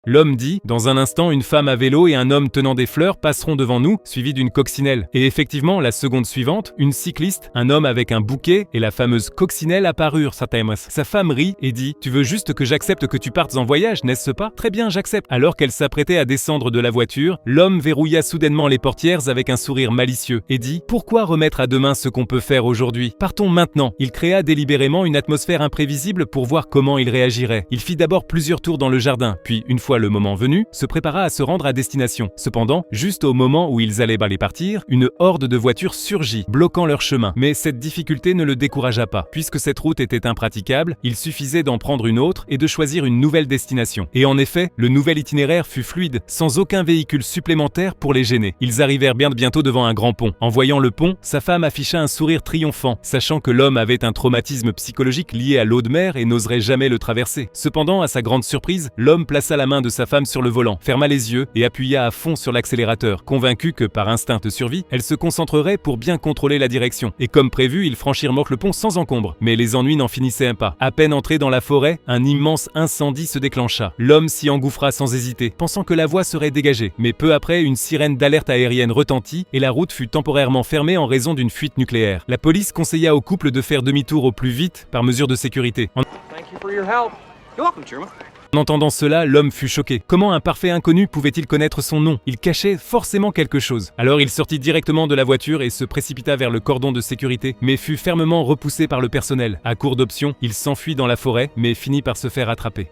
L'homme dit, dans un instant, une femme à vélo et un homme tenant des fleurs passeront devant nous, suivis d'une coccinelle. Et effectivement, la seconde suivante, une cycliste, un homme avec un bouquet et la fameuse coccinelle apparurent. Sa femme rit et dit, tu veux juste que j'accepte que tu partes en voyage, n'est-ce pas? Très bien, j'accepte. Alors qu'elle s'apprêtait à descendre de la voiture, l'homme verrouilla soudainement les portières avec un sourire malicieux et dit, pourquoi remettre à demain ce qu'on peut faire aujourd'hui? Partons maintenant. Il créa délibérément une atmosphère imprévisible pour voir comment il réagirait. Il fit d'abord plusieurs tours dans le jardin, puis une fois le moment venu, se prépara à se rendre à destination. Cependant, juste au moment où ils allaient partir, une horde de voitures surgit, bloquant leur chemin. Mais cette difficulté ne le découragea pas. Puisque cette route était impraticable, il suffisait d'en prendre une autre et de choisir une nouvelle destination. Et en effet, le nouvel itinéraire fut fluide, sans aucun véhicule supplémentaire pour les gêner. Ils arrivèrent bientôt devant un grand pont. En voyant le pont, sa femme afficha un sourire triomphant, sachant que l'homme avait un traumatisme psychologique lié à l'eau de mer et n'oserait jamais le traverser. Cependant, à sa grande surprise, l'homme plaça la main de sa femme sur le volant, ferma les yeux et appuya à fond sur l'accélérateur, convaincu que par instinct de survie, elle se concentrerait pour bien contrôler la direction. Et comme prévu, ils franchirent le pont sans encombre. Mais les ennuis n'en finissaient pas. À peine entrés dans la forêt, un immense incendie se déclencha. L'homme s'y engouffra sans hésiter, pensant que la voie serait dégagée. Mais peu après, une sirène d'alerte aérienne retentit et la route fut temporairement fermée en raison d'une fuite nucléaire. La police conseilla au couple de faire demi-tour au plus vite par mesure de sécurité. En entendant cela, l'homme fut choqué. Comment un parfait inconnu pouvait-il connaître son nom? Il cachait forcément quelque chose. Alors il sortit directement de la voiture et se précipita vers le cordon de sécurité, mais fut fermement repoussé par le personnel. À court d'options, il s'enfuit dans la forêt, mais finit par se faire attraper.